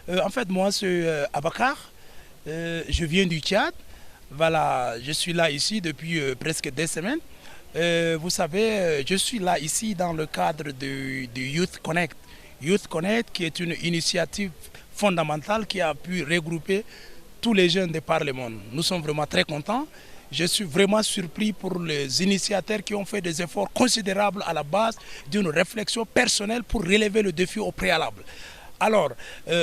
En fait, moi, c'est Abakar. Je viens du Tchad. Voilà, je suis là ici depuis presque des semaines. Vous savez, je suis là ici dans le cadre du Youth Connect. Youth Connect, qui est une initiative fondamentale qui a pu regrouper tous les jeunes de par le monde. Nous sommes vraiment très contents. Je suis vraiment surpris pour les initiateurs qui ont fait des efforts considérables à la base d'une réflexion personnelle pour relever le défi au préalable. Alors,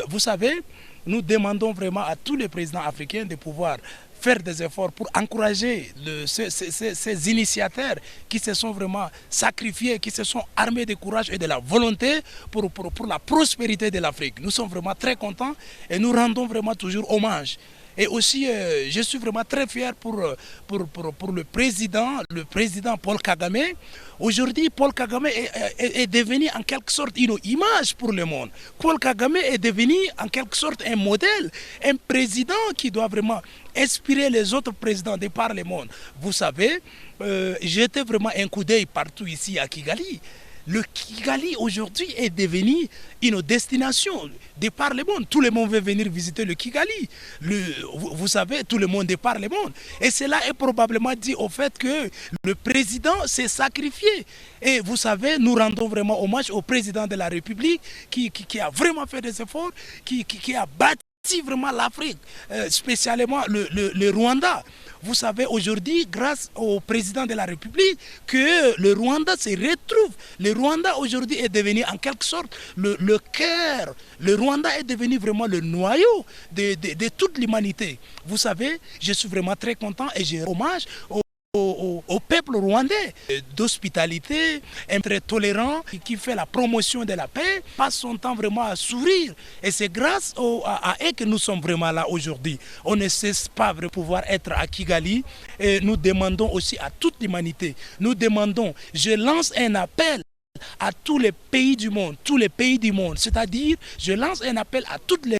vous savez, nous demandons vraiment à tous les présidents africains de pouvoir faire des efforts pour encourager ces initiateurs qui se sont vraiment sacrifiés, qui se sont armés de courage et de la volonté pour la prospérité de l'Afrique. Nous sommes vraiment très contents et nous rendons vraiment toujours hommage. Et aussi, je suis vraiment très fier pour le président Paul Kagame. Aujourd'hui, Paul Kagame est devenu en quelque sorte une image pour le monde. Paul Kagame est devenu en quelque sorte un modèle, un président qui doit vraiment inspirer les autres présidents de par le monde. Vous savez, j'étais vraiment un coup d'œil partout ici à Kigali. Le Kigali aujourd'hui est devenu une destination de par le monde. Tout le monde veut venir visiter le Kigali. Vous savez, tout le monde de par le monde. Et cela est probablement dû au fait que le président s'est sacrifié. Et vous savez, nous rendons vraiment hommage au président de la République qui a vraiment fait des efforts, qui a bâti vraiment l'Afrique, spécialement le Rwanda. Vous savez aujourd'hui, grâce au président de la République, que le Rwanda se retrouve. Le Rwanda aujourd'hui est devenu en quelque sorte le cœur. Le Rwanda est devenu vraiment le noyau de toute l'humanité. Vous savez, je suis vraiment très content et je rends hommage au peuple rwandais d'hospitalité, un très tolérant, qui fait la promotion de la paix, passe son temps vraiment à sourire. Et c'est grâce à eux que nous sommes vraiment là aujourd'hui. On ne cesse pas de pouvoir être à Kigali. Et nous demandons aussi à toute l'humanité, je lance un appel à tous les pays du monde, c'est-à-dire je lance un appel à toutes les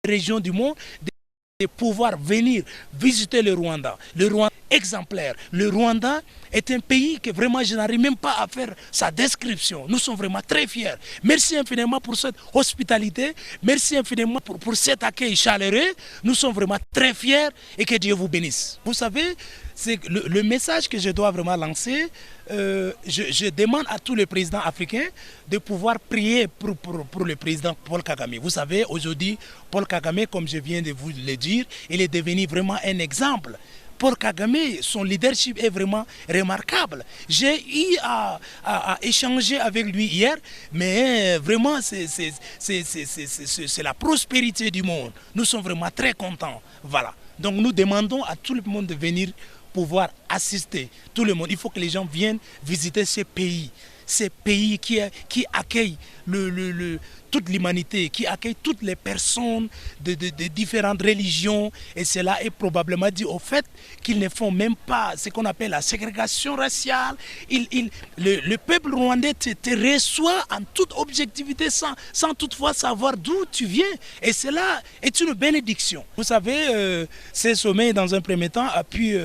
régions du monde de pouvoir venir visiter le Rwanda. Le Rwanda exemplaire. Le Rwanda est un pays que vraiment je n'arrive même pas à faire sa description. Nous sommes vraiment très fiers. Merci infiniment pour cette hospitalité. Merci infiniment pour cet accueil chaleureux. Nous sommes vraiment très fiers et que Dieu vous bénisse. Vous savez, c'est le message que je dois vraiment lancer. Je demande à tous les présidents africains de pouvoir prier pour le président Paul Kagame. Vous savez, aujourd'hui, Paul Kagame, comme je viens de vous le dire, il est devenu vraiment un exemple. Paul Kagame, son leadership est vraiment remarquable. J'ai eu à échanger avec lui hier, mais vraiment c'est la prospérité du monde. Nous sommes vraiment très contents. Voilà. Donc nous demandons à tout le monde de venir pouvoir assister. Tout le monde. Il faut que les gens viennent visiter ces pays qui accueillent toute l'humanité, qui accueillent toutes les personnes de différentes religions. Et cela est probablement dû au fait qu'ils ne font même pas ce qu'on appelle la ségrégation raciale. Le peuple rwandais te reçoit en toute objectivité sans toutefois savoir d'où tu viens. Et cela est une bénédiction. Vous savez, ce sommet, dans un premier temps, a pu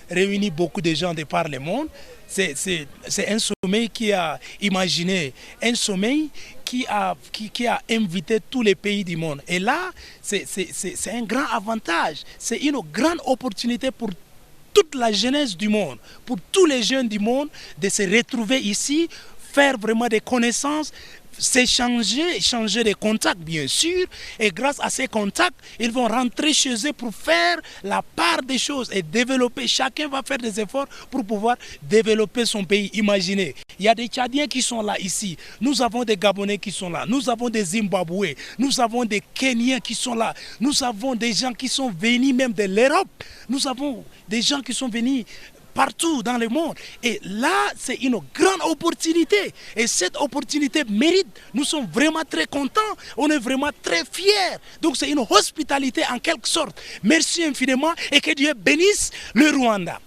réunir beaucoup de gens de par le monde. C'est un sommet qui a imaginé, un sommet qui a invité tous les pays du monde. Et là, c'est un grand avantage, c'est une grande opportunité pour toute la jeunesse du monde, pour tous les jeunes du monde de se retrouver ici, faire vraiment des connaissances, échanger des contacts bien sûr, et grâce à ces contacts, ils vont rentrer chez eux pour faire la part des choses et développer. Chacun va faire des efforts pour pouvoir développer son pays. Imaginez, il y a des Tchadiens qui sont là ici, nous avons des Gabonais qui sont là, nous avons des Zimbabwéens, nous avons des Kenyans qui sont là, nous avons des gens qui sont venus même de l'Europe, nous avons des gens qui sont venus partout dans le monde. Et là, c'est une grande opportunité. Et cette opportunité mérite. Nous sommes vraiment très contents. On est vraiment très fiers. Donc c'est une hospitalité en quelque sorte. Merci infiniment et que Dieu bénisse le Rwanda.